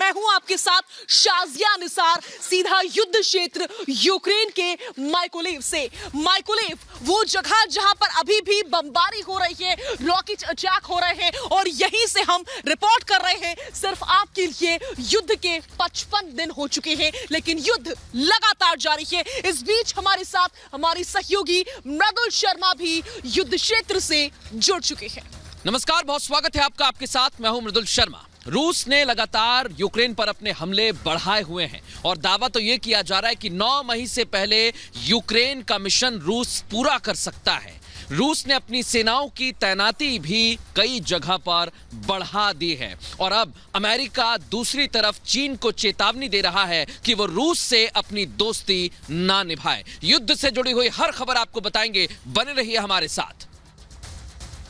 मैं हूं आपके साथ शाजिया निसार, सीधा युद्ध क्षेत्र यूक्रेन के माइकोलेव से। माइकोलेव वो जगह जहां पर अभी भी बमबारी हो रही है, रॉकेट अटैक हो रहे हैं और यहीं से हम रिपोर्ट कर रहे हैं सिर्फ आपके लिए। युद्ध के 55 दिन हो चुके हैं लेकिन युद्ध लगातार जारी है। इस बीच हमारे साथ हमारी सहयोगी मृदुल शर्मा भी युद्ध क्षेत्र से जुड़ चुके हैं। नमस्कार, बहुत स्वागत है आपका। आपके साथ मैं हूं मृदुल शर्मा। रूस ने लगातार यूक्रेन पर अपने हमले बढ़ाए हुए हैं और दावा तो यह किया जा रहा है कि 9 मई से पहले यूक्रेन का मिशन रूस पूरा कर सकता है। रूस ने अपनी सेनाओं की तैनाती भी कई जगह पर बढ़ा दी है और अब अमेरिका दूसरी तरफ चीन को चेतावनी दे रहा है कि वो रूस से अपनी दोस्ती ना निभाए। युद्ध से जुड़ी हुई हर खबर आपको बताएंगे, बने रहिए हमारे साथ।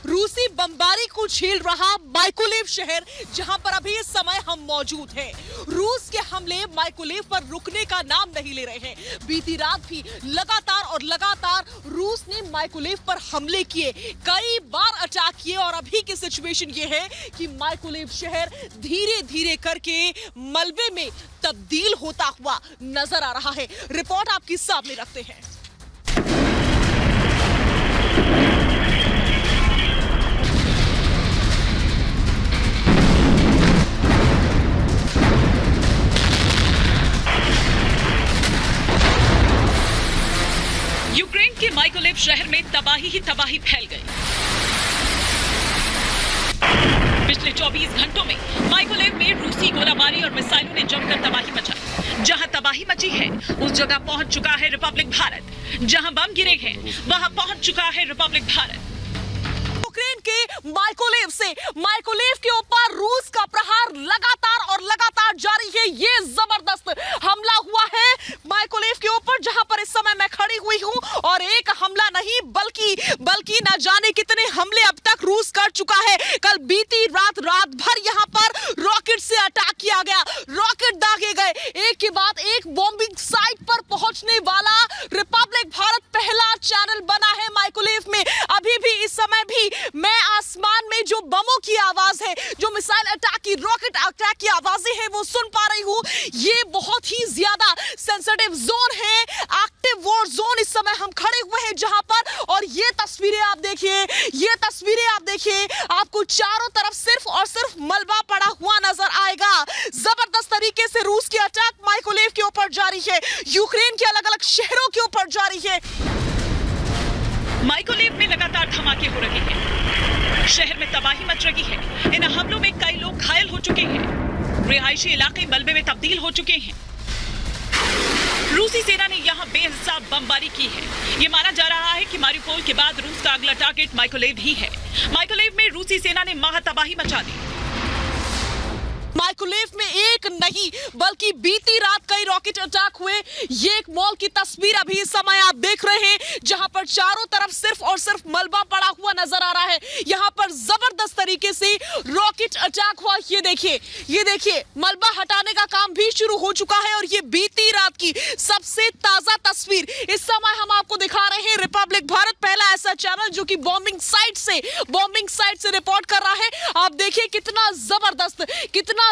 रूसी बमबारी को झेल रहा माइकोलेव शहर, जहां पर अभी इस समय हम मौजूद हैं। रूस के हमले माइकोलेव पर रुकने का नाम नहीं ले रहे हैं। बीती रात भी लगातार रूस ने माइकोलेव पर हमले किए, कई बार अटैक किए और अभी की सिचुएशन ये है कि माइकोलेव शहर धीरे धीरे करके मलबे में तब्दील होता हुआ नजर आ रहा है। रिपोर्ट आपके सामने रखते हैं। यूक्रेन के माइकोलेव शहर में तबाही ही तबाही फैल गई। पिछले 24 घंटों में माइकोलेव में रूसी गोलाबारी और मिसाइलों ने जमकर तबाही मचाई। जहां तबाही मची है उस जगह पहुंच चुका है रिपब्लिक भारत। जहां बम गिरे हैं वहां पहुंच चुका है रिपब्लिक भारत। यूक्रेन के माइकोलेव के ऊपर रूस का प्रहार लगातार जारी है। ये जबरदस्त हमला हुआ है माइकोलेव के ऊपर, जहां पर इस समय मैं खड़ी हुई हूं और एक हमला नहीं बल्कि न जाने कितने हमले अब तक रूस कर चुका है। कल बीती रात भर यहां पर रॉकेट से अटैक किया गया, रॉकेट दागे गए, एक के बाद एक बॉम्बिंग साइट पर पहुंचने वाला रिपब्लिक भारत पहला चैनल बना है माइकोलेव में। अभी भी इस समय भी मैं आसमान में जो बमों की आवाज है, जो मिसाइल अटैक की, रॉकेट अटैक की आवाजें हैं वो सुन पा रही हूं। ये बहुत ही ज्यादा सेंसिटिव जोन है, एक्टिव वॉर जोन इस समय हम खड़े हुए हैं जहां पर। और ये तस्वीरें आप देखिए, आपको चारों तरफ सिर्फ और सिर्फ मलबा पड़ा हुआ नजर आएगा। जबरदस्त तरीके से रूस की अटैक माइकोलेव के ऊपर जारी है, यूक्रेन के अलग अलग शहरों के ऊपर जारी है। माइकोलेव में लगातार धमाके हो रहे हैं, शहर में तबाही मच रही है। इन हमलों में कई लोग घायल हो चुके हैं, रिहायशी इलाके मलबे में तब्दील हो चुके हैं। रूसी सेना ने यहां बेहिसाब बमबारी की है। यह माना जा रहा है कि मारिउपोल के बाद रूस का अगला टारगेट माइकोलेव ही है। माइकोलेव में रूसी सेना ने महातबाही मचा दी। माइकोलेव में एक नहीं बल्कि बीती रात कई रॉकेट अटैक हुए। ये एक मॉल की तस्वीर अभी इस समय आप देख रहे हैं, जहां पर चारों तरफ सिर्फ और सिर्फ मलबा पड़ा हुआ नजर आ रहा है। यहां पर जबरदस्त तरीके से रॉकेट अटैक हुआ। ये देखिए मलबा हटाने का काम भी शुरू हो चुका है और ये बीती रात की सबसे ताजा तस्वीर इस समय हम आपको दिखा रहे हैं। रिपब्लिक भारत पहला ऐसा चैनल जो कि बॉम्बिंग साइट से रिपोर्ट कर रहा है। आप देखिए कितना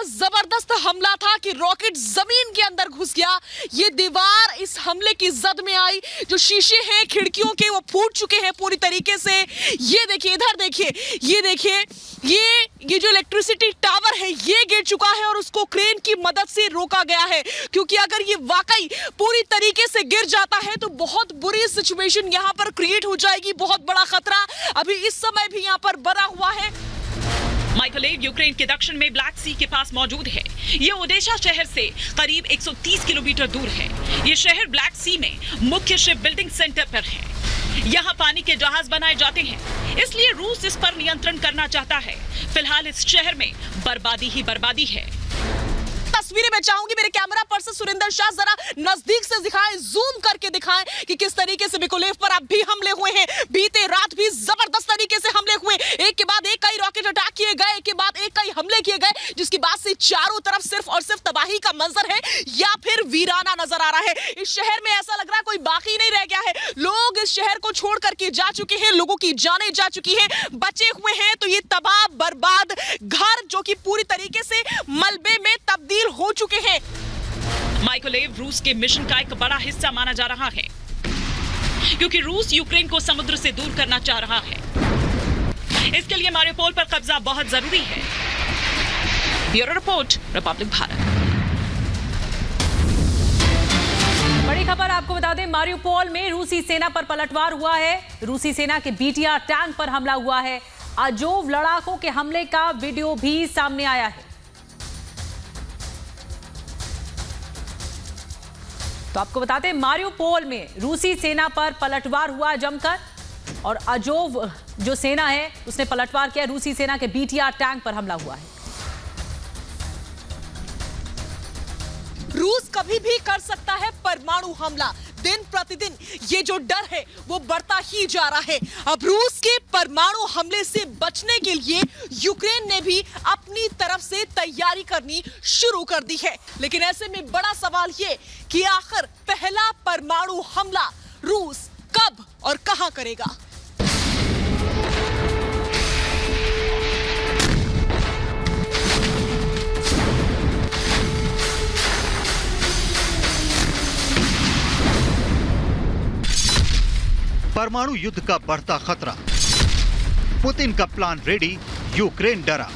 जबरदस्त हमला था कि रॉकेट जमीन के अंदर घुस गया। ये दीवार इस हमले की जद में आई, जो शीशे हैं खिड़कियों के वो फूट चुके हैं पूरी तरीके से। ये देखिए, इधर देखिए, ये जो इलेक्ट्रिसिटी टावर है ये गिर चुका है और उसको क्रेन की मदद से रोका गया है, क्योंकि अगर ये वाकई पूरी तरीके से गिर जाता है तो बहुत बुरी सिचुएशन यहां पर क्रिएट हो जाएगी। बहुत बड़ा खतरा अभी इस समय भी यहां पर बना हुआ है। माइकोलेव यूक्रेन के दक्षिण में ब्लैक सी के पास मौजूद है। ये ओडेशा शहर से करीब 130 किलोमीटर दूर है। ये शहर ब्लैक सी में मुख्य शिप बिल्डिंग सेंटर पर है। यहाँ पानी के जहाज बनाए जाते हैं, इसलिए रूस इस पर नियंत्रण करना चाहता है। फिलहाल इस शहर में बर्बादी ही बर्बादी है। तस्वीरें मैं चाहूंगी मेरे कैमरा पर्सन सुरेंद्र शाह जरा नजदीक से दिखाएं, जूम करके दिखाएं कि किस तरीके से माइकोलेव पर अब भी हमले हुए हैं। बीते रात भी जबरदस्त तरीके से हमले हुए, एक के बाद एक कई रॉकेट अटैक किए गए, एक के बाद एक कई हमले किए गए, जिसकी बात से चारों तरफ सिर्फ और सिर्फ तबाही का मंजर है या फिर वीराना नजर आ रहा है। इस शहर में ऐसा लग रहा है कोई बाकी नहीं रह गया है। लोग इस शहर को छोड़ करके जा चुके हैं, लोगों की जानें जा चुकी हैं, बचे हुए हैं तो ये तबाह बर्बाद घर जो कि पूरी तरीके से मलबे में तब्दील हो चुके हैं। माइकोलेव रूस के मिशन का एक बड़ा हिस्सा माना जा रहा है, क्योंकि रूस यूक्रेन को समुद्र से दूर करना चाह रहा है। इसके लिए मारियोपोल पर कब्जा बहुत जरूरी है। Bureau report, Republic Bharat. बड़ी खबर आपको बता दें, मारियोपोल में रूसी सेना पर पलटवार हुआ है। रूसी सेना के BTR टैंक पर हमला हुआ है। अजोव लड़ाकों के हमले का वीडियो भी सामने आया है। तो आपको बताते हैं, मारियोपोल में रूसी सेना पर पलटवार हुआ जमकर, और अजोव जो सेना है उसने पलटवार किया। रूसी सेना के BTR टैंक पर हमला हुआ है। रूस कभी भी कर सकता है परमाणु हमला। दिन प्रतिदिन ये जो डर है वो बढ़ता ही जा रहा है। अब रूस के परमाणु हमले से बचने के लिए यूक्रेन ने भी अपनी तरफ से तैयारी करनी शुरू कर दी है। लेकिन ऐसे में बड़ा सवाल ये कि आखिर पहला परमाणु हमला रूस कब और कहां करेगा? परमाणु युद्ध का बढ़ता खतरा, पुतिन का प्लान रेडी, यूक्रेन डरा।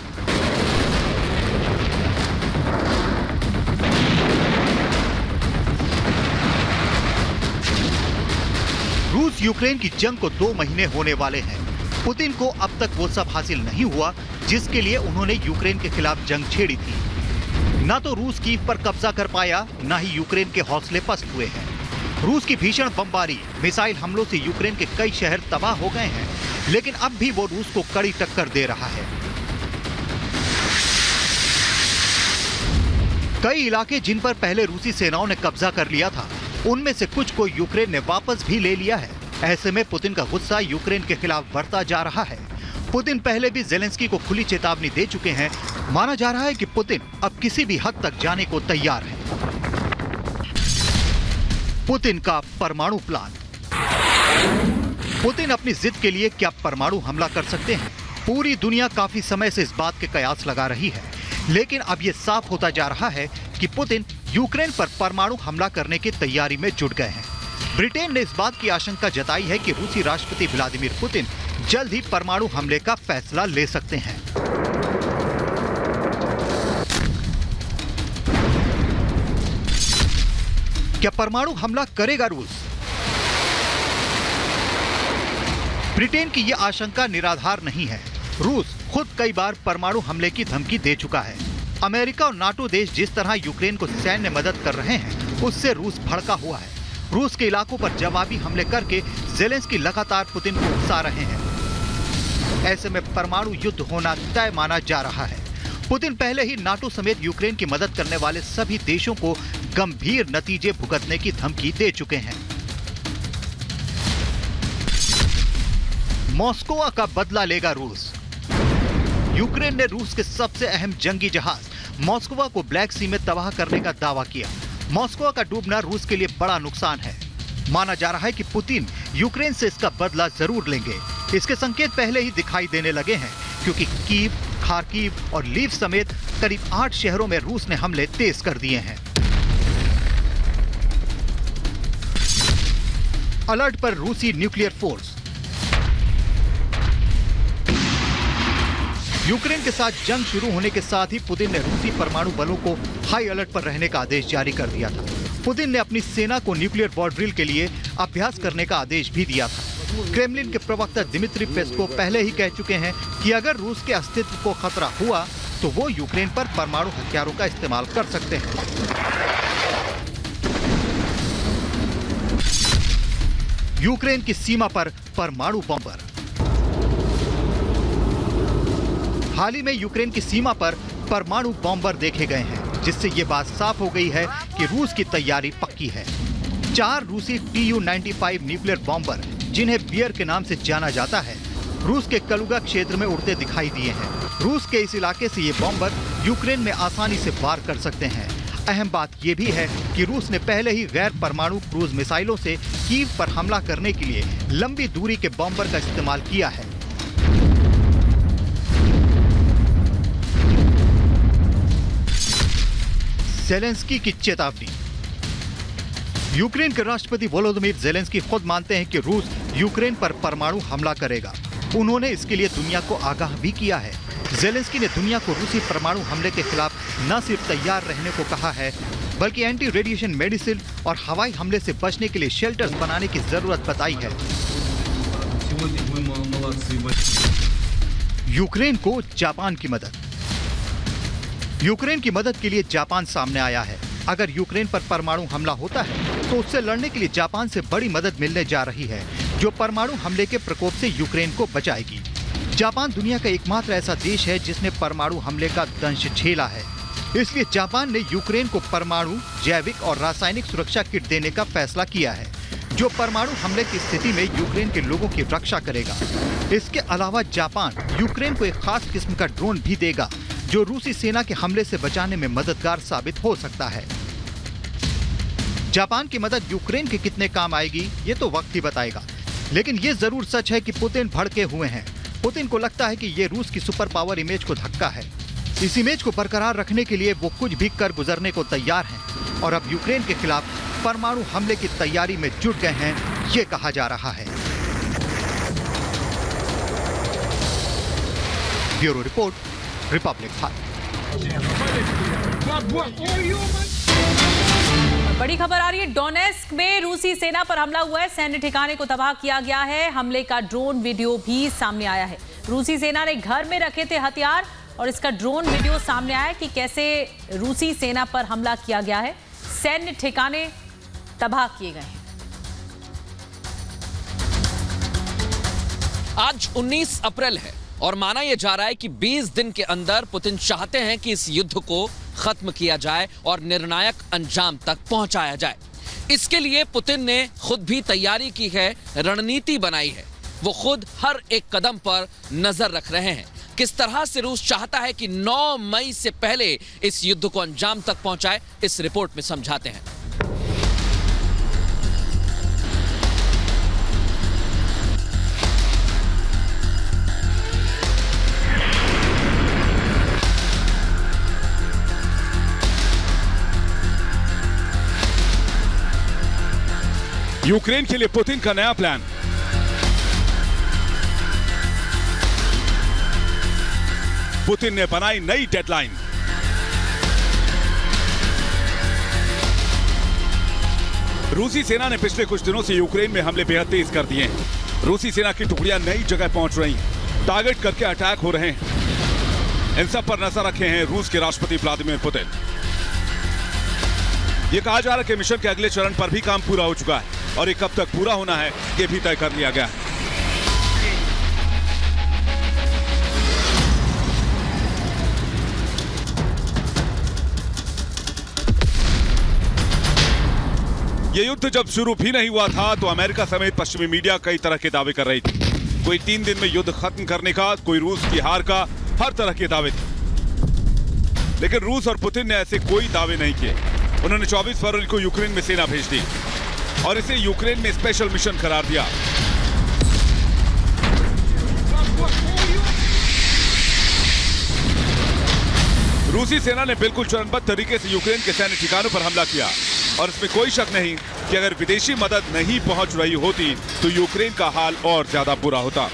रूस यूक्रेन की जंग को 2 महीने होने वाले हैं। पुतिन को अब तक वो सब हासिल नहीं हुआ जिसके लिए उन्होंने यूक्रेन के खिलाफ जंग छेड़ी थी। ना तो रूस कीव पर कब्जा कर पाया, ना ही यूक्रेन के हौसले पस्त हुए हैं। रूस की भीषण बमबारी, मिसाइल हमलों से यूक्रेन के कई शहर तबाह हो गए हैं, लेकिन अब भी वो रूस को कड़ी टक्कर दे रहा है। कई इलाके जिन पर पहले रूसी सेनाओं ने कब्जा कर लिया था, उनमें से कुछ को यूक्रेन ने वापस भी ले लिया है। ऐसे में पुतिन का गुस्सा यूक्रेन के खिलाफ बढ़ता जा रहा है। पुतिन पहले भी जेलेंस्की को खुली चेतावनी दे चुके हैं। माना जा रहा है कि पुतिन अब किसी भी हद तक जाने को तैयार है। पुतिन का परमाणु प्लान। पुतिन अपनी जिद के लिए क्या परमाणु हमला कर सकते हैं? पूरी दुनिया काफी समय से इस बात के कयास लगा रही है, लेकिन अब यह साफ होता जा रहा है कि पुतिन यूक्रेन पर परमाणु हमला करने की तैयारी में जुट गए हैं। ब्रिटेन ने इस बात की आशंका जताई है कि रूसी राष्ट्रपति व्लादिमीर पुतिन जल्द ही परमाणु हमले का फैसला ले सकते हैं। क्या परमाणु हमला करेगा रूस? ब्रिटेन की यह आशंका निराधार नहीं है। रूस खुद कई बार परमाणु हमले की धमकी दे चुका है। अमेरिका और नाटो देश जिस तरह यूक्रेन को सैन्य मदद कर रहे हैं, उससे रूस भड़का हुआ है। रूस के इलाकों पर जवाबी हमले करके जेलेंस्की लगातार पुतिन को उकसा रहे हैं। ऐसे में परमाणु युद्ध होना तय माना जा रहा है। पुतिन पहले ही नाटो समेत यूक्रेन की मदद करने वाले सभी देशों को गंभीर नतीजे भुगतने की धमकी दे चुके हैं। मॉस्को का बदला लेगा रूस। यूक्रेन ने रूस के सबसे अहम जंगी जहाज मॉस्को को ब्लैक सी में तबाह करने का दावा किया। मॉस्को का डूबना रूस के लिए बड़ा नुकसान है। माना जा रहा है कि पुतिन यूक्रेन से इसका बदला जरूर लेंगे। इसके संकेत पहले ही दिखाई देने लगे हैं, क्योंकि कीव, खार्किव और लीव समेत करीब 8 शहरों में रूस ने हमले तेज कर दिए हैं। अलर्ट पर रूसी न्यूक्लियर फोर्स। यूक्रेन के साथ जंग शुरू होने के साथ ही पुतिन ने रूसी परमाणु बलों को हाई अलर्ट पर रहने का आदेश जारी कर दिया था। पुतिन ने अपनी सेना को न्यूक्लियर वॉर ड्रिल के लिए अभ्यास करने का आदेश भी दिया था। क्रेमलिन के प्रवक्ता दिमित्री पेस्कोव पहले ही कह चुके हैं कि अगर रूस के अस्तित्व को खतरा हुआ तो वो यूक्रेन पर परमाणु हथियारों का इस्तेमाल कर सकते हैं। यूक्रेन की सीमा पर परमाणु बम्बर। हाल ही में यूक्रेन की सीमा पर परमाणु बॉम्बर देखे गए हैं, जिससे ये बात साफ हो गई है कि रूस की तैयारी पक्की है। 4 रूसी Tu-95 न्यूक्लियर बॉम्बर, जिन्हें बियर के नाम से जाना जाता है, रूस के कलुगा क्षेत्र में उड़ते दिखाई दिए हैं। रूस के इस इलाके से ये बॉम्बर यूक्रेन में आसानी से वार कर सकते हैं। अहम बात यह भी है कि रूस ने पहले ही गैर परमाणु क्रूज मिसाइलों से कीव पर हमला करने के लिए लंबी दूरी के बॉम्बर का इस्तेमाल किया है। ज़ेलेंस्की की चेतावनी। यूक्रेन के राष्ट्रपति वोलोदिमीर ज़ेलेंस्की खुद मानते हैं कि रूस यूक्रेन पर परमाणु हमला करेगा। उन्होंने इसके लिए दुनिया को आगाह भी किया है। ज़ेलेंस्की ने दुनिया को रूसी परमाणु हमले के खिलाफ न सिर्फ तैयार रहने को कहा है, बल्कि एंटी रेडिएशन मेडिसिन और हवाई हमले से बचने के लिए शेल्टर्स बनाने की जरूरत बताई है। यूक्रेन को जापान की मदद। यूक्रेन की मदद के लिए जापान सामने आया है। अगर यूक्रेन पर परमाणु हमला होता है तो उससे लड़ने के लिए जापान से बड़ी मदद मिलने जा रही है, जो परमाणु हमले के प्रकोप से यूक्रेन को बचाएगी। जापान दुनिया का एकमात्र ऐसा देश है जिसने परमाणु हमले का दंश झेला है। इसलिए जापान ने यूक्रेन को परमाणु, जैविक और रासायनिक सुरक्षा किट देने का फैसला किया है, जो परमाणु हमले की स्थिति में यूक्रेन के लोगों की रक्षा करेगा। इसके अलावा जापान यूक्रेन को एक खास किस्म का ड्रोन भी देगा, जो रूसी सेना के हमले से बचाने में मददगार साबित हो सकता है। जापान की मदद यूक्रेन के कितने काम आएगी, ये तो वक्त ही बताएगा। लेकिन ये जरूर सच है कि पुतिन भड़के हुए हैं। पुतिन को लगता है कि ये रूस की सुपर पावर इमेज को धक्का है। इस इमेज को बरकरार रखने के लिए वो कुछ भी कर गुजरने को तैयार हैं और अब यूक्रेन के खिलाफ परमाणु हमले की तैयारी में जुट गए हैं, ये कहा जा रहा है। ब्यूरो रिपोर्ट, रिपब्लिक हाट। बड़ी खबर आ रही है, डोनेस्क में रूसी सेना पर हमला हुआ है। सैन्य ठिकाने को तबाह किया गया है। हमले का ड्रोन वीडियो भी सामने आया है। रूसी सेना ने घर में रखे थे हथियार और इसका ड्रोन वीडियो सामने आया कि कैसे रूसी सेना पर हमला किया गया है। सैन्य ठिकाने तबाह किए गए हैं। आज 19 अप्रैल है और माना यह जा रहा है कि 20 दिन के अंदर पुतिन चाहते हैं कि इस युद्ध को खत्म किया जाए और निर्णायक अंजाम तक पहुंचाया जाए। इसके लिए पुतिन ने खुद भी तैयारी की है, रणनीति बनाई है। वो खुद हर एक कदम पर नजर रख रहे हैं। किस तरह से रूस चाहता है कि 9 मई से पहले इस युद्ध को अंजाम तक पहुंचाए, इस रिपोर्ट में समझाते हैं। यूक्रेन के लिए पुतिन का नया प्लान। पुतिन ने बनाई नई डेडलाइन। रूसी सेना ने पिछले कुछ दिनों से यूक्रेन में हमले बेहद तेज कर दिए हैं। रूसी सेना की टुकड़ियां नई जगह पहुंच रही हैं, टारगेट करके अटैक हो रहे हैं। इन सब पर नजर रखे हैं रूस के राष्ट्रपति व्लादिमीर पुतिन। यह कहा जा रहा है कि मिशन के अगले चरण पर भी काम पूरा हो चुका है और ये कब तक पूरा होना है ये भी तय कर लिया गया है। ये युद्ध जब शुरू भी नहीं हुआ था तो अमेरिका समेत पश्चिमी मीडिया कई तरह के दावे कर रही थी। कोई 3 दिन में युद्ध खत्म करने का, कोई रूस की हार का, हर तरह के दावे थे। लेकिन रूस और पुतिन ने ऐसे कोई दावे नहीं किए। उन्होंने 24 फरवरी को यूक्रेन में सेना भेज दी और इसे यूक्रेन में स्पेशल मिशन करार दिया। रूसी सेना ने बिल्कुल चरणबद्ध तरीके से यूक्रेन के सैन्य ठिकानों पर हमला किया और इसमें कोई शक नहीं कि अगर विदेशी मदद नहीं पहुंच रही होती तो यूक्रेन का हाल और ज्यादा बुरा होता।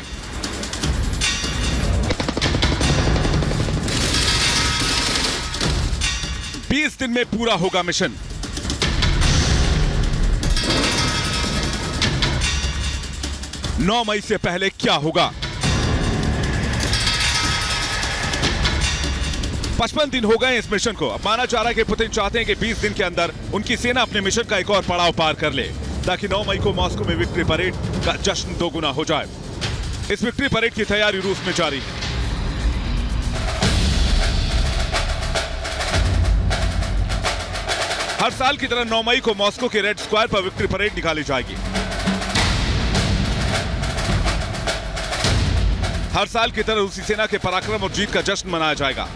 बीस दिन में पूरा होगा मिशन। नौ मई से पहले क्या होगा? 55 दिन हो गए इस मिशन को। अब माना जा रहा है कि पुतिन चाहते हैं कि 20 दिन के अंदर उनकी सेना अपने मिशन का एक और पड़ाव पार कर ले, ताकि 9 मई को मॉस्को में विक्ट्री परेड का जश्न दोगुना हो जाए। इस विक्ट्री परेड की तैयारी रूस में जारी है। हर साल की तरह 9 मई को मॉस्को के रेड स्क्वायर पर विक्ट्री परेड निकाली जाएगी। हर साल की तरह रूसी सेना के पराक्रम और जीत का जश्न मनाया जाएगा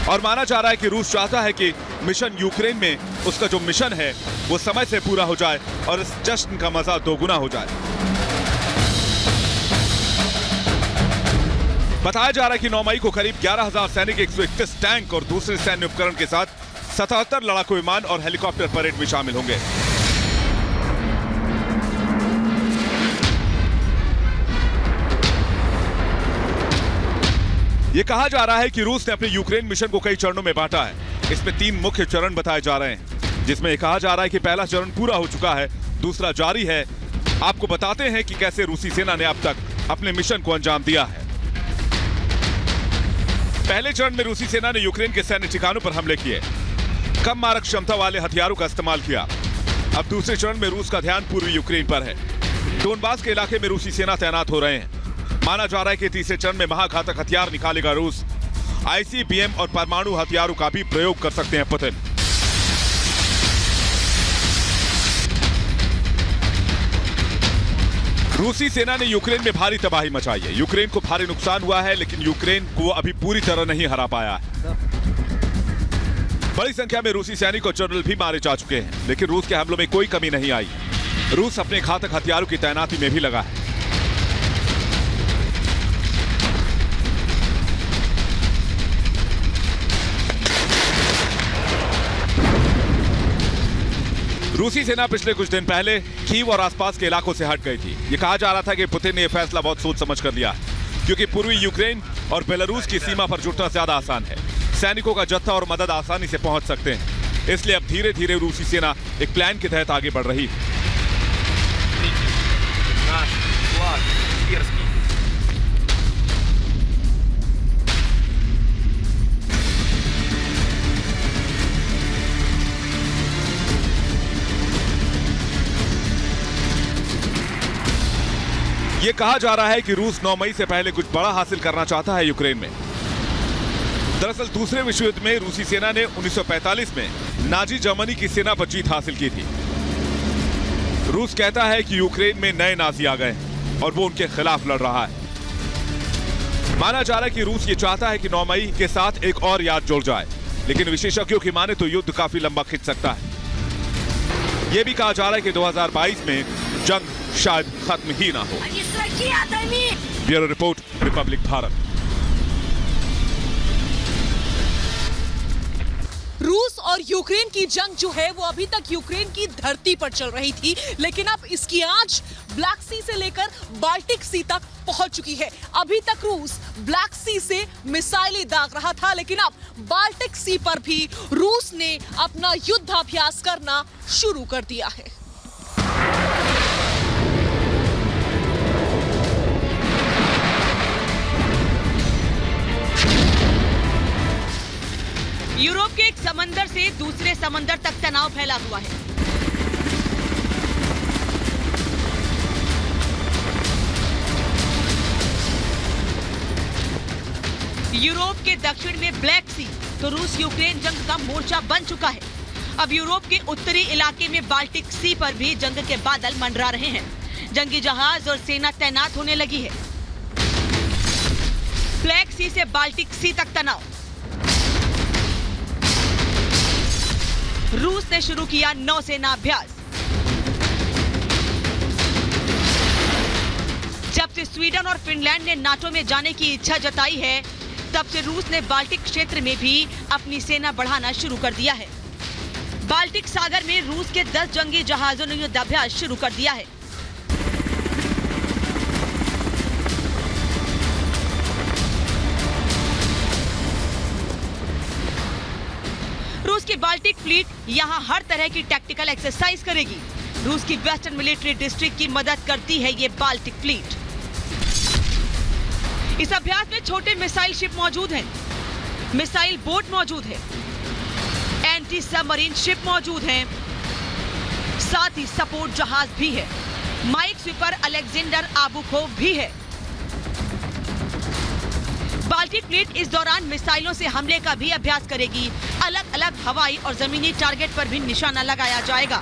और माना जा रहा है कि रूस चाहता है कि मिशन यूक्रेन में उसका जो मिशन है वो समय से पूरा हो जाए और इस जश्न का मजा दोगुना हो जाए। बताया जा रहा है कि 9 मई को करीब 11,000 सैनिक 131 टैंक और दूसरे सैन्य उपकरण के साथ 77 लड़ाकू विमान और हेलीकॉप्टर परेड में शामिल होंगे। यह कहा जा रहा है कि रूस ने अपने यूक्रेन मिशन को कई चरणों में बांटा है। इसमें 3 मुख्य चरण बताए जा रहे हैं, जिसमें यह कहा जा रहा है कि पहला चरण पूरा हो चुका है, दूसरा जारी है। आपको बताते हैं कि कैसे रूसी सेना ने अब तक अपने मिशन को अंजाम दिया है। पहले चरण में रूसी सेना ने यूक्रेन के सैन्य ठिकानों पर हमले किए, कम मारक क्षमता वाले हथियारों का इस्तेमाल किया। अब दूसरे चरण में रूस का ध्यान पूर्वी यूक्रेन पर है। डोनबास के इलाके में रूसी सेना तैनात हो रहे हैं। माना जा रहा है कि तीसरे चरण में महाघातक हथियार निकालेगा रूस। आईसीबीएम और परमाणु हथियारों का भी प्रयोग कर सकते हैं पुतिन। रूसी सेना ने यूक्रेन में भारी तबाही मचाई है। यूक्रेन को भारी नुकसान हुआ है, लेकिन यूक्रेन को अभी पूरी तरह नहीं हरा पाया है। बड़ी संख्या में रूसी सैनिक और जनरल भी मारे जा चुके हैं, लेकिन रूस के हमलों में कोई कमी नहीं आई। रूस अपने घातक हथियारों की तैनाती में भी लगा है। रूसी सेना पिछले कुछ दिन पहले कीव और आसपास के इलाकों से हट गई थी। यह कहा जा रहा था कि पुतिन ने यह फैसला बहुत सोच समझ कर लिया, क्योंकि पूर्वी यूक्रेन और बेलारूस की सीमा पर जुटना ज्यादा आसान है। सैनिकों का जत्था और मदद आसानी से पहुंच सकते हैं। इसलिए अब धीरे धीरे रूसी सेना एक प्लान के तहत आगे बढ़ रही है। यह कहा जा रहा है कि रूस 9 मई से पहले कुछ बड़ा हासिल करना चाहता है यूक्रेन में। दरअसल दूसरे विश्व युद्ध में रूसी सेना ने 1945 में नाजी जर्मनी की सेना पर जीत हासिल की थी। रूस कहता है कि यूक्रेन में नए नाजी आ गए और वो उनके खिलाफ लड़ रहा है। माना जा रहा है कि रूस ये चाहता है कि 9 मई के साथ एक और याद जुड़ जाए, लेकिन विशेषज्ञों की माने तो युद्ध काफी लंबा खिंच सकता है। यह भी कहा जा रहा है कि 2022 में जंग शायद खत्म ही ना हो। Bureau report, Republic Bharat. रूस और यूक्रेन की जंग जो है वो अभी तक यूक्रेन की धरती पर चल रही थी, लेकिन अब इसकी आंच ब्लैक सी से लेकर बाल्टिक सी तक पहुंच चुकी है। अभी तक रूस ब्लैक सी से मिसाइलें दाग रहा था, लेकिन अब बाल्टिक सी पर भी रूस ने अपना युद्धाभ्यास करना शुरू कर दिया है। यूरोप के एक समंदर से दूसरे समंदर तक तनाव फैला हुआ है। यूरोप के दक्षिण में ब्लैक सी तो रूस यूक्रेन जंग का मोर्चा बन चुका है। अब यूरोप के उत्तरी इलाके में बाल्टिक सी पर भी जंग के बादल मंडरा रहे हैं। जंगी जहाज और सेना तैनात होने लगी है। ब्लैक सी से बाल्टिक सी तक तनाव। रूस ने शुरू किया नौसेना अभ्यास। जब से स्वीडन और फिनलैंड ने नाटो में जाने की इच्छा जताई है, तब से रूस ने बाल्टिक क्षेत्र में भी अपनी सेना बढ़ाना शुरू कर दिया है। बाल्टिक सागर में रूस के 10 जंगी जहाजों ने युद्धाभ्यास शुरू कर दिया है। रूस की बाल्टिक फ्लीट यहां हर तरह की टैक्टिकल एक्सरसाइज करेगी। रूस की वेस्टर्न मिलिट्री डिस्ट्रिक्ट की मदद करती है ये बाल्टिक फ्लीट। इस अभ्यास में छोटे मिसाइल शिप मौजूद हैं, मिसाइल बोट मौजूद है, एंटी सबमरीन शिप मौजूद हैं, साथ ही सपोर्ट जहाज भी है। माइक स्वीपर अलेक्जेंडर आबुकोव भी है। बाल्टिक फ्लीट इस दौरान मिसाइलों से हमले का भी अभ्यास करेगी। अलग अलग हवाई और जमीनी टारगेट पर भी निशाना लगाया जाएगा।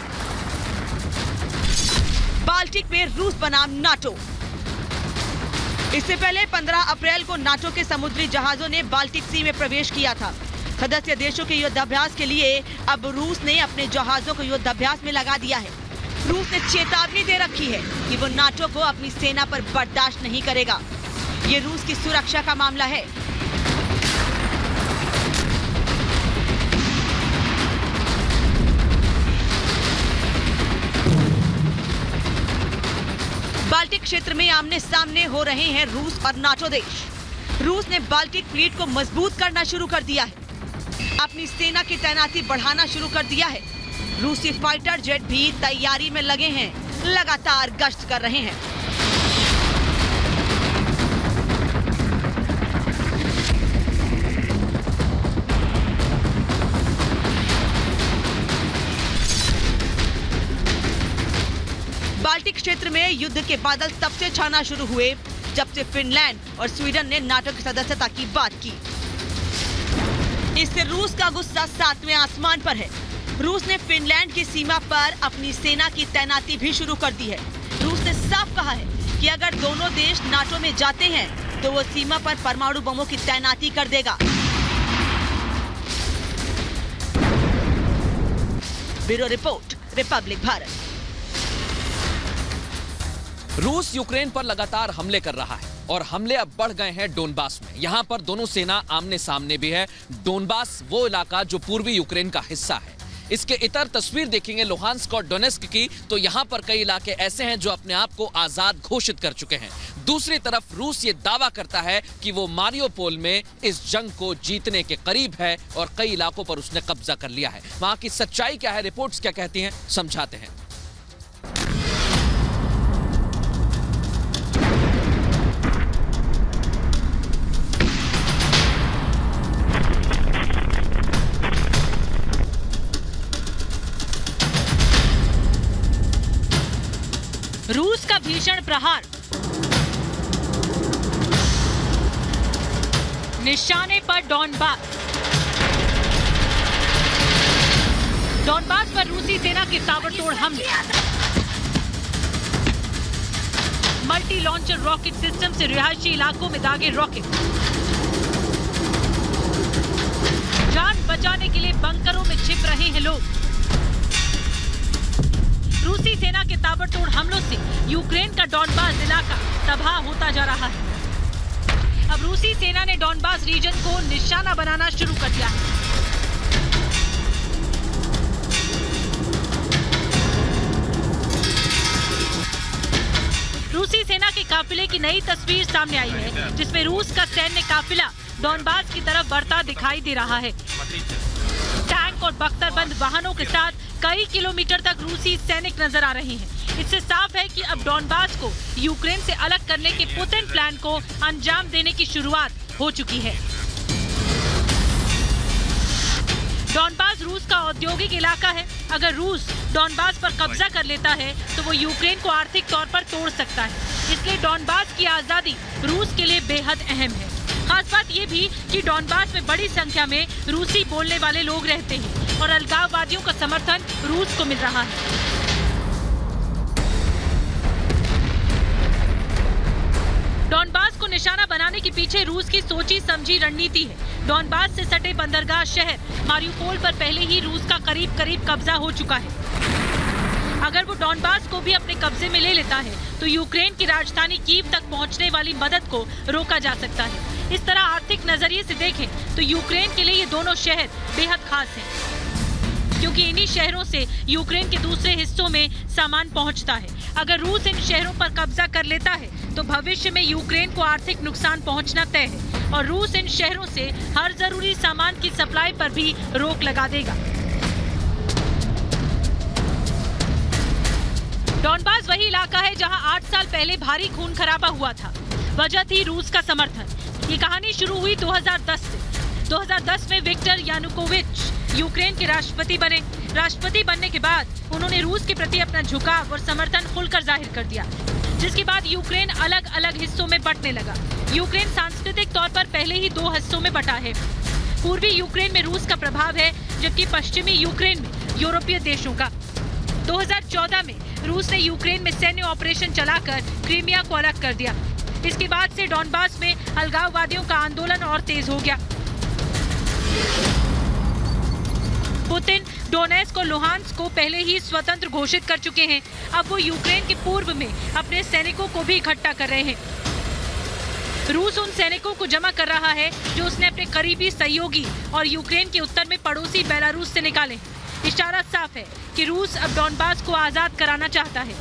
बाल्टिक में रूस बनाम नाटो। इससे पहले 15 अप्रैल को नाटो के समुद्री जहाजों ने बाल्टिक सी में प्रवेश किया था। सदस्य देशों के युद्धाभ्यास के लिए अब रूस ने अपने जहाजों को युद्धाभ्यास में लगा दिया है। रूस ने चेतावनी दे रखी है कि वो नाटो को अपनी सेना पर बर्दाश्त नहीं करेगा। ये रूस की सुरक्षा का मामला है। बाल्टिक क्षेत्र में आमने सामने हो रहे हैं रूस और नाटो देश। रूस ने बाल्टिक फ्लीट को मजबूत करना शुरू कर दिया है, अपनी सेना की तैनाती बढ़ाना शुरू कर दिया है। रूसी फाइटर जेट भी तैयारी में लगे हैं, लगातार गश्त कर रहे हैं। बाल्टिक क्षेत्र में युद्ध के बादल तब से छाना शुरू हुए जब से फिनलैंड और स्वीडन ने नाटो की सदस्यता की बात की। इससे रूस का गुस्सा 7वें आसमान पर है। रूस ने फिनलैंड की सीमा पर अपनी सेना की तैनाती भी शुरू कर दी है। रूस ने साफ कहा है कि अगर दोनों देश नाटो में जाते हैं तो वो सीमा पर परमाणु बमों की तैनाती कर देगा। Bureau report, Republic Bharat. रूस यूक्रेन पर लगातार हमले कर रहा है और हमले अब बढ़ गए हैं डोनबास में। यहां पर दोनों सेना आमने सामने भी है। डोनबास वो इलाका जो पूर्वी यूक्रेन का हिस्सा है। इसके इतर तस्वीर देखेंगे लुहांस्क और डोनेस्क की, तो यहां पर कई इलाके ऐसे हैं जो अपने आप को आजाद घोषित कर चुके हैं। दूसरी तरफ रूस ये दावा करता है कि वो मारियोपोल में इस जंग को जीतने के करीब है और कई इलाकों पर उसने कब्जा कर लिया है। वहां की सच्चाई क्या है, रिपोर्ट्स क्या कहती हैं, समझाते हैं। रूस का भीषण प्रहार, निशाने पर डोनबास। डोनबास पर रूसी सेना के ताबड़तोड़ हमले। मल्टी लॉन्चर रॉकेट सिस्टम से रिहायशी इलाकों में दागे रॉकेट। जान बचाने के लिए बंकरों में छिप रहे हैं लोग। रूसी सेना के ताबड़तोड़ हमलों से यूक्रेन का डोनबास इलाका तबाह होता जा रहा है। अब रूसी सेना ने डोनबास रीजन को निशाना बनाना शुरू कर दिया है। रूसी सेना के काफिले की नई तस्वीर सामने आई है, जिसमें रूस का सैन्य काफिला डोनबास की तरफ बढ़ता दिखाई दे रहा है। टैंक और बख्तरबंद वाहनों के साथ कई किलोमीटर तक रूसी सैनिक नजर आ रहे हैं। इससे साफ है कि अब डोनबास को यूक्रेन से अलग करने के पुतिन प्लान को अंजाम देने की शुरुआत हो चुकी है। डोनबास रूस का औद्योगिक इलाका है। अगर रूस डोनबास पर कब्जा कर लेता है तो वो यूक्रेन को आर्थिक तौर पर तोड़ सकता है। इसलिए डोनबास की आजादी रूस के लिए बेहद अहम है। खास बात ये भी कि डोनबास में बड़ी संख्या में रूसी बोलने वाले लोग रहते हैं और अलगाववादियों का समर्थन रूस को मिल रहा है। डोनबास को निशाना बनाने के पीछे रूस की सोची समझी रणनीति है। डोनबास से सटे बंदरगाह शहर मारियोपोल पर पहले ही रूस का करीब करीब कब्जा हो चुका है। अगर वो डोनबास को भी अपने कब्जे में ले लेता है तो यूक्रेन की राजधानी कीव तक पहुंचने वाली मदद को रोका जा सकता है। इस तरह आर्थिक नजरिए से देखें तो यूक्रेन के लिए ये दोनों शहर बेहद खास हैं, क्योंकि इन्हीं शहरों से यूक्रेन के दूसरे हिस्सों में सामान पहुंचता है। अगर रूस इन शहरों पर कब्जा कर लेता है तो भविष्य में यूक्रेन को आर्थिक नुकसान पहुंचना तय है और रूस इन शहरों से हर जरूरी सामान की सप्लाई पर भी रोक लगा देगा। डोनबास वही इलाका है जहां 8 साल पहले भारी खून खराबा हुआ था। वजह थी रूस का समर्थन। ये कहानी शुरू हुई 2010 से। 2010 में विक्टर यानुकोविच यूक्रेन के राष्ट्रपति बने। राष्ट्रपति बनने के बाद उन्होंने रूस के प्रति अपना झुकाव और समर्थन खुलकर जाहिर कर दिया, जिसके बाद यूक्रेन अलग अलग हिस्सों में बंटने लगा। यूक्रेन सांस्कृतिक तौर पर पहले ही 2 हिस्सों में बंटा है। पूर्वी यूक्रेन में रूस का प्रभाव है, जबकि पश्चिमी यूक्रेन में यूरोपीय देशों का। 2014 में रूस ने यूक्रेन में सैन्य ऑपरेशन चलाकर क्रीमिया को अलग कर दिया। इसके बाद से डोनबास में अलगाववादियों का आंदोलन और तेज हो गया। पुतिन डोनेस्क और लुहांस्क को पहले ही स्वतंत्र घोषित कर चुके हैं। अब वो यूक्रेन के पूर्व में अपने सैनिकों को भी इकट्ठा कर रहे हैं। रूस उन सैनिकों को जमा कर रहा है जो उसने अपने करीबी सहयोगी और यूक्रेन के उत्तर में पड़ोसी बेलारूस से निकाले। इशारा साफ है कि रूस अब डॉनबास को आजाद कराना चाहता है।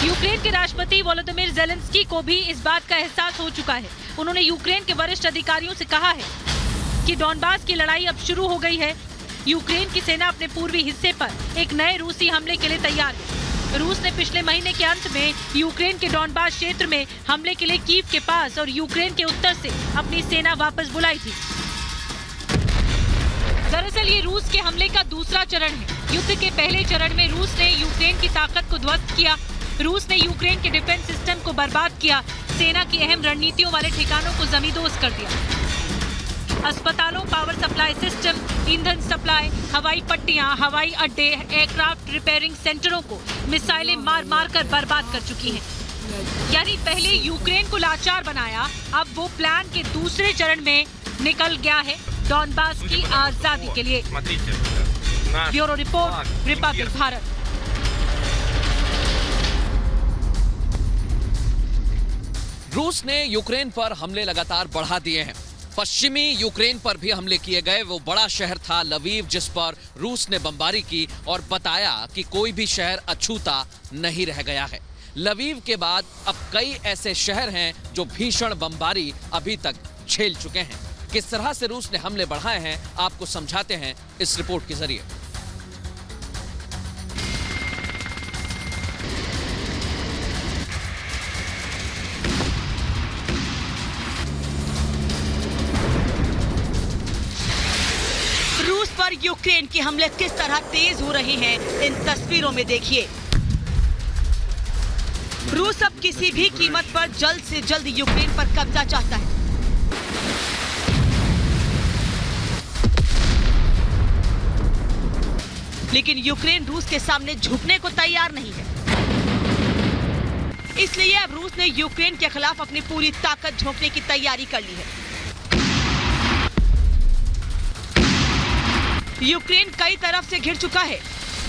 यूक्रेन के राष्ट्रपति वोलोदिमीर ज़ेलेंस्की को भी इस बात का एहसास हो चुका है। उन्होंने यूक्रेन के वरिष्ठ अधिकारियों से कहा है कि डॉनबास की लड़ाई अब शुरू हो गई है। यूक्रेन की सेना अपने पूर्वी हिस्से पर एक नए रूसी हमले के लिए तैयार है। रूस ने पिछले महीने के अंत में यूक्रेन के डॉनबास क्षेत्र में हमले के लिए कीव के पास और यूक्रेन के उत्तर से अपनी सेना वापस बुलाई थी। दरअसल ये रूस के हमले का दूसरा चरण है। युद्ध के पहले चरण में रूस ने यूक्रेन की ताकत को ध्वस्त किया। रूस ने यूक्रेन के डिफेंस सिस्टम को बर्बाद किया, सेना की अहम रणनीतियों वाले ठिकानों को जमींदोज कर दिया। अस्पतालों, पावर सप्लाई सिस्टम, ईंधन सप्लाई, हवाई पट्टियां, हवाई अड्डे, एयरक्राफ्ट रिपेयरिंग सेंटरों को मिसाइलें मार मार कर बर्बाद कर चुकी हैं। यानी पहले यूक्रेन को लाचार बनाया, अब वो प्लान के दूसरे चरण में निकल गया है डॉनबास की आजादी के लिए। Bureau report, Republic Bharat. रूस ने यूक्रेन पर हमले लगातार बढ़ा दिए हैं। पश्चिमी यूक्रेन पर भी हमले किए गए। वो बड़ा शहर था लवीव, जिस पर रूस ने बमबारी की और बताया कि कोई भी शहर अछूता नहीं रह गया है। लवीव के बाद अब कई ऐसे शहर हैं जो भीषण बमबारी अभी तक झेल चुके हैं। किस तरह से रूस ने हमले बढ़ाए हैं, आपको समझाते हैं इस रिपोर्ट के जरिए। रूस पर यूक्रेन के हमले किस तरह तेज हो रहे हैं, इन तस्वीरों में देखिए। रूस अब किसी भी कीमत पर जल्द से जल्द यूक्रेन पर कब्जा चाहता है। लेकिन यूक्रेन रूस के सामने झुकने को तैयार नहीं है। इसलिए अब रूस ने यूक्रेन के खिलाफ अपनी पूरी ताकत झोंकने की तैयारी कर ली है। यूक्रेन कई तरफ से घिर चुका है।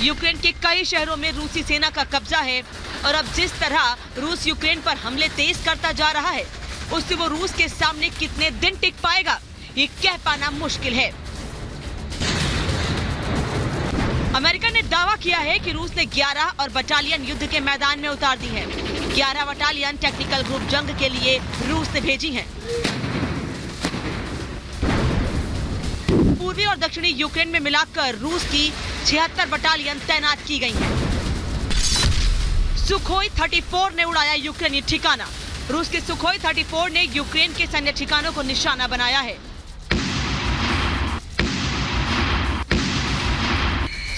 यूक्रेन के कई शहरों में रूसी सेना का कब्जा है और अब जिस तरह रूस यूक्रेन पर हमले तेज करता जा रहा है, उससे वो रूस के सामने कितने दिन टिक पाएगा, ये कह पाना मुश्किल है। अमेरिका ने दावा किया है कि रूस ने 11 और बटालियन युद्ध के मैदान में उतार दी है। 11 बटालियन टेक्निकल ग्रुप जंग के लिए रूस ने भेजी हैं। पूर्वी और दक्षिणी यूक्रेन में मिलाकर रूस की 76 बटालियन तैनात की गई हैं। सुखोई 34 ने उड़ाया यूक्रेनी ठिकाना। रूस के सुखोई 34 ने यूक्रेन के सैन्य ठिकानों को निशाना बनाया है।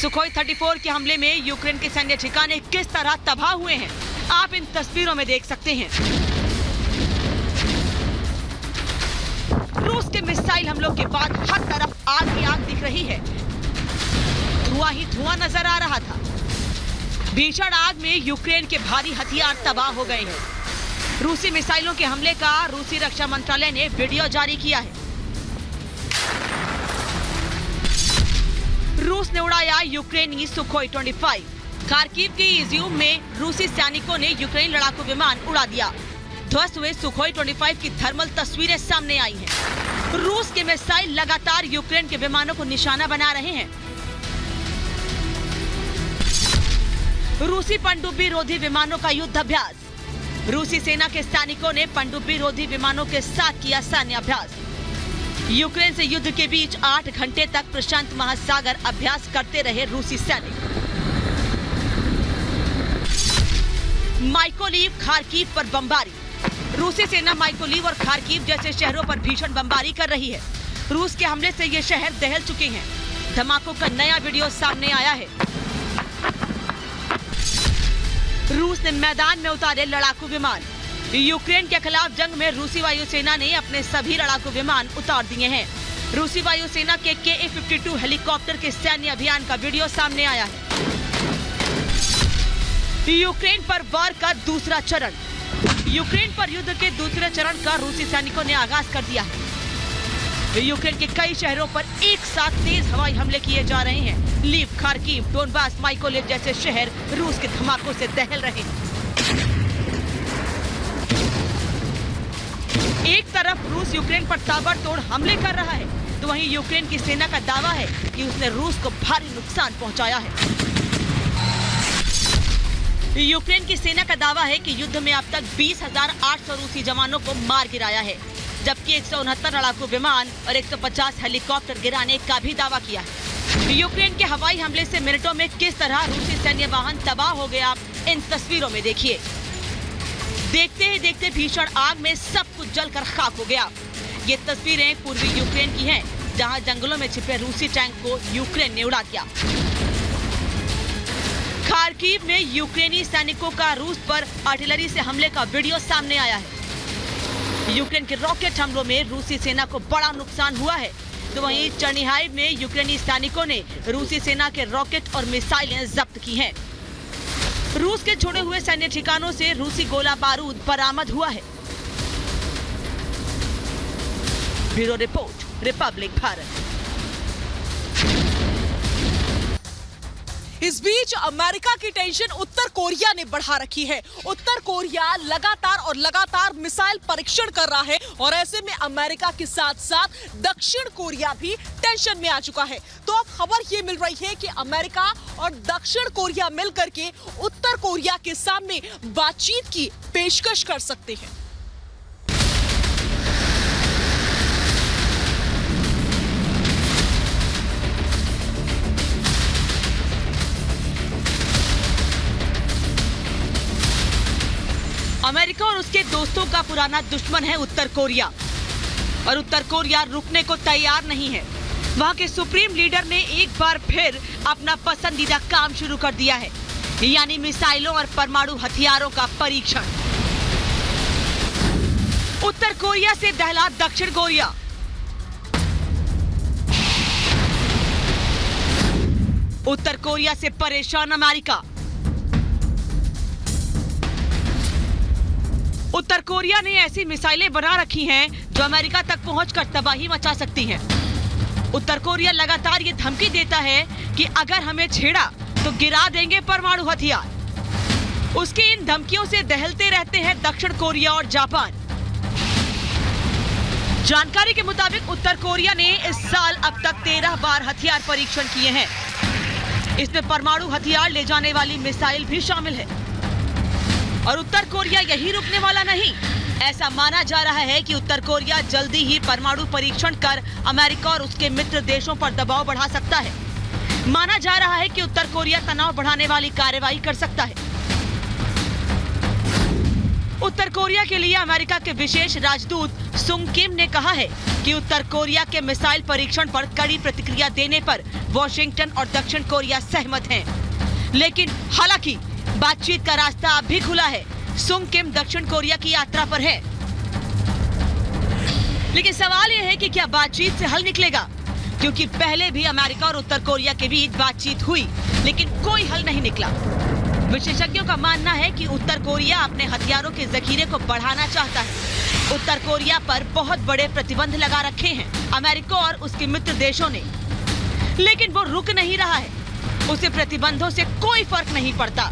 सुखोई 34 के हमले में यूक्रेन के सैन्य ठिकाने किस तरह तबाह हुए हैं, आप इन तस्वीरों में देख सकते हैं। रूस के मिसाइल हमलों के बाद हर तरफ आग ही आग दिख रही है। धुआं ही धुआं नजर आ रहा था। भीषण आग में यूक्रेन के भारी हथियार तबाह हो गए हैं। रूसी मिसाइलों के हमले का रूसी रक्षा मंत्रालय ने वीडियो जारी किया है। रूस ने उड़ाया यूक्रेनी सुखोई 25। खार्किव के इज्यूम में रूसी सैनिकों ने यूक्रेन लड़ाकू विमान उड़ा दिया। ध्वस्त हुए सुखोई 25 की थर्मल तस्वीरें सामने आई हैं। रूस के मिसाइल लगातार यूक्रेन के विमानों को निशाना बना रहे हैं। रूसी पनडुब्बी रोधी विमानों का युद्ध अभ्यास। रूसी सेना के सैनिकों ने पनडुब्बी रोधी विमानों के साथ किया सैन्य अभ्यास। यूक्रेन से युद्ध के बीच 8 घंटे तक प्रशांत महासागर अभ्यास करते रहे रूसी सैनिक। माइकोलिव, खार्किव पर बमबारी। रूसी सेना माइकोलिव और खार्किव जैसे शहरों पर भीषण बमबारी कर रही है। रूस के हमले से ये शहर दहल चुके हैं। धमाकों का नया वीडियो सामने आया है। रूस ने मैदान में उतारे लड़ाकू विमान। यूक्रेन के खिलाफ जंग में रूसी वायुसेना ने अपने सभी लड़ाकू विमान उतार दिए हैं। रूसी वायुसेना के KA-52 हेलीकॉप्टर के सैन्य अभियान का वीडियो सामने आया है। यूक्रेन पर वार का दूसरा चरण। यूक्रेन पर युद्ध के दूसरे चरण का रूसी सैनिकों ने आगाज कर दिया है। यूक्रेन के कई शहरों पर एक साथ तेज हवाई हमले किए जा रहे हैं। लीव, खार्किव, डोनबास, माइकोलिव जैसे शहर रूस के धमाकों से दहल रहे हैं। तरफ रूस यूक्रेन पर ताबड़तोड़ हमले कर रहा है, तो वहीं यूक्रेन की सेना का दावा है कि उसने रूस को भारी नुकसान पहुंचाया है। यूक्रेन की सेना का दावा है कि युद्ध में अब तक 20,800 रूसी जवानों को मार गिराया है, जबकि 169 लड़ाकू विमान और 150 हेलीकॉप्टर गिराने का भी दावा किया है। यूक्रेन के हवाई हमले से मिनटों में किस तरह रूसी सैन्य वाहन तबाह हो गया, इन तस्वीरों में देखिए। देखते ही देखते भीषण आग में सब कुछ जलकर खाक हो गया। ये तस्वीरें पूर्वी यूक्रेन की हैं, जहां जंगलों में छिपे रूसी टैंक को यूक्रेन ने उड़ा दिया। खार्किव में यूक्रेनी सैनिकों का रूस पर आर्टिलरी से हमले का वीडियो सामने आया है। यूक्रेन के रॉकेट हमलों में रूसी सेना को बड़ा नुकसान हुआ है, तो वहीं चर्निहाइव में यूक्रेनी सैनिकों ने रूसी सेना के रॉकेट और मिसाइलें जब्त की हैं। रूस के छोड़े हुए सैन्य ठिकानों से रूसी गोला बारूद बरामद हुआ है। Bureau report, Republic Bharat. इस बीच अमेरिका की टेंशन उत्तर कोरिया ने बढ़ा रखी है। उत्तर कोरिया लगातार मिसाइल परीक्षण कर रहा है और ऐसे में अमेरिका के साथ साथ दक्षिण कोरिया भी टेंशन में आ चुका है। तो अब खबर ये मिल रही है कि अमेरिका और दक्षिण कोरिया मिलकर के उत्तर कोरिया के सामने बातचीत की पेशकश कर सकते हैं। अमेरिका और उसके दोस्तों का पुराना दुश्मन है उत्तर कोरिया, और उत्तर कोरिया रुकने को तैयार नहीं है। वहां के सुप्रीम लीडर ने एक बार फिर अपना पसंदीदा काम शुरू कर दिया है, यानी मिसाइलों और परमाणु हथियारों का परीक्षण। उत्तर कोरिया से दहला दक्षिण कोरिया। उत्तर कोरिया से परेशान अमेरिका। उत्तर कोरिया ने ऐसी मिसाइलें बना रखी हैं जो अमेरिका तक पहुंचकर तबाही मचा सकती हैं। उत्तर कोरिया लगातार ये धमकी देता है कि अगर हमें छेड़ा तो गिरा देंगे परमाणु हथियार। उसकी इन धमकियों से दहलते रहते हैं दक्षिण कोरिया और जापान। जानकारी के मुताबिक उत्तर कोरिया ने इस साल अब तक 13 बार हथियार परीक्षण किए हैं। इसमें परमाणु हथियार ले जाने वाली मिसाइल भी शामिल है। और उत्तर कोरिया यही रुकने वाला नहीं। ऐसा माना जा रहा है कि उत्तर कोरिया जल्दी ही परमाणु परीक्षण कर अमेरिका और उसके मित्र देशों पर दबाव बढ़ा सकता है। माना जा रहा है कि उत्तर कोरिया तनाव बढ़ाने वाली कार्रवाई कर सकता है। उत्तर कोरिया के लिए अमेरिका के विशेष राजदूत सुंग किम ने कहा है कि उत्तर कोरिया के मिसाइल परीक्षण पर कड़ी प्रतिक्रिया देने पर वॉशिंगटन और दक्षिण कोरिया सहमत हैं। लेकिन हालांकि बातचीत का रास्ता अब भी खुला है। सुंग किम दक्षिण कोरिया की यात्रा पर है, लेकिन सवाल यह है कि क्या बातचीत से हल निकलेगा, क्योंकि पहले भी अमेरिका और उत्तर कोरिया के बीच बातचीत हुई लेकिन कोई हल नहीं निकला। विशेषज्ञों का मानना है कि उत्तर कोरिया अपने हथियारों के जखीरे को बढ़ाना चाहता है। उत्तर कोरिया पर बहुत बड़े प्रतिबंध लगा रखे हैं अमेरिका और उसके मित्र देशों ने, लेकिन वो रुक नहीं रहा है। उसे प्रतिबंधों से कोई फर्क नहीं पड़ता।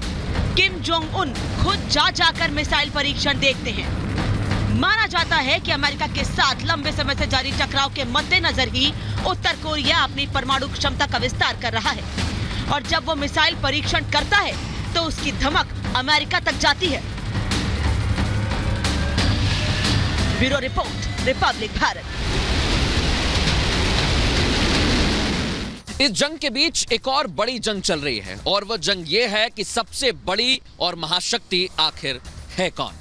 किम जोंग उन खुद जाकर मिसाइल परीक्षण देखते हैं। माना जाता है कि अमेरिका के साथ लंबे समय से जारी टकराव के मद्देनजर ही उत्तर कोरिया अपनी परमाणु क्षमता का विस्तार कर रहा है, और जब वो मिसाइल परीक्षण करता है तो उसकी धमक अमेरिका तक जाती है। Bureau report, Republic Bharat. इस जंग के बीच एक और बड़ी जंग चल रही है, और वह जंग ये है कि सबसे बड़ी और महाशक्ति आखिर है कौन।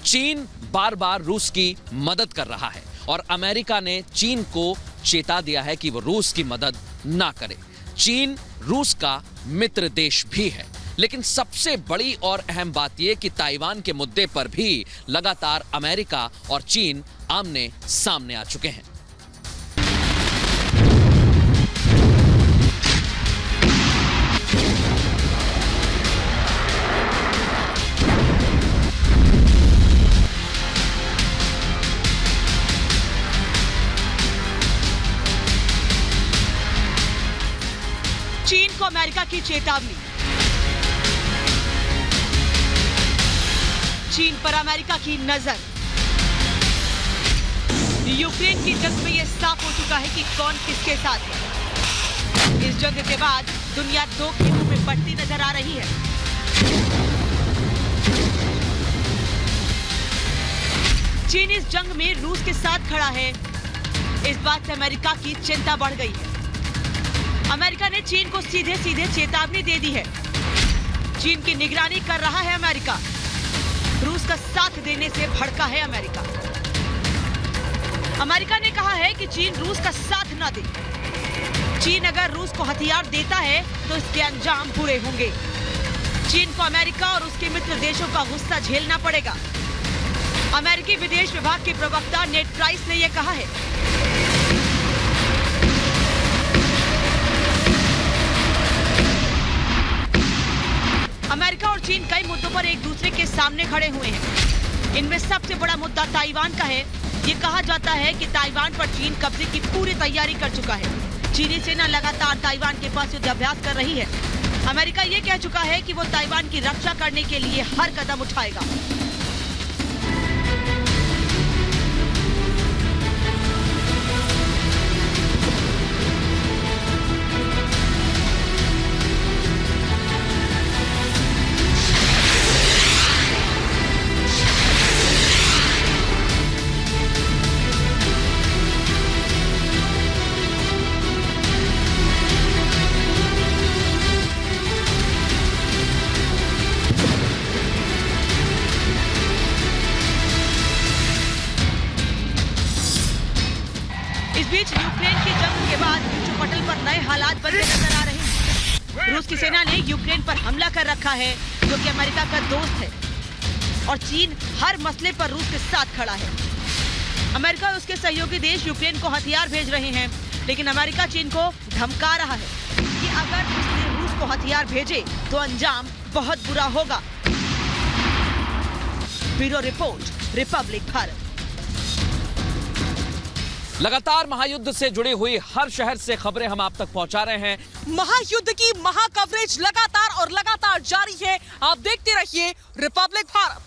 चीन बार बार रूस की मदद कर रहा है और अमेरिका ने चीन को चेता दिया है कि वो रूस की मदद ना करे। चीन रूस का मित्र देश भी है, लेकिन सबसे बड़ी और अहम बात यह कि ताइवान के मुद्दे पर भी लगातार अमेरिका और चीन आमने सामने आ चुके हैं। चीन को अमेरिका की चेतावनी। चीन पर अमेरिका की नजर। यूक्रेन की जंग में यह साफ हो चुका है कि कौन किसके साथ है। इस जंग के बाद दुनिया दो खेमों में बढ़ती नजर आ रही है। चीन इस जंग में रूस के साथ खड़ा है। इस बात से अमेरिका की चिंता बढ़ गई है। अमेरिका ने चीन को सीधे सीधे चेतावनी दे दी है। चीन की निगरानी कर रहा है अमेरिका। रूस का साथ देने से भड़का है अमेरिका। अमेरिका ने कहा है कि चीन रूस का साथ न दे। चीन अगर रूस को हथियार देता है तो इसके अंजाम बुरे होंगे। चीन को अमेरिका और उसके मित्र देशों का गुस्सा झेलना पड़ेगा। अमेरिकी विदेश विभाग के प्रवक्ता नेड प्राइस ने यह कहा है। अमेरिका और चीन कई मुद्दों पर एक दूसरे के सामने खड़े हुए हैं। इनमें सबसे बड़ा मुद्दा ताइवान का है। ये कहा जाता है कि ताइवान पर चीन कब्जे की पूरी तैयारी कर चुका है। चीनी सेना लगातार ताइवान के पास युद्धाभ्यास कर रही है। अमेरिका ये कह चुका है कि वो ताइवान की रक्षा करने के लिए हर कदम उठाएगा। इस बीच यूक्रेन की जंग के बाद विश्व पटल पर नए हालात बनते नजर आ रहे हैं। रूस की सेना ने यूक्रेन पर हमला कर रखा है, जो कि अमेरिका का दोस्त है, और चीन हर मसले पर रूस के साथ खड़ा है। अमेरिका और उसके सहयोगी देश यूक्रेन को हथियार भेज रहे हैं, लेकिन अमेरिका चीन को धमका रहा है कि अगर उसने रूस को हथियार भेजे तो अंजाम बहुत बुरा होगा। Bureau report, Republic Bharat. लगातार महायुद्ध से जुड़ी हुई हर शहर से खबरें हम आप तक पहुंचा रहे हैं। महायुद्ध की महा कवरेज लगातार और लगातार जारी है। आप देखते रहिए रिपब्लिक भारत।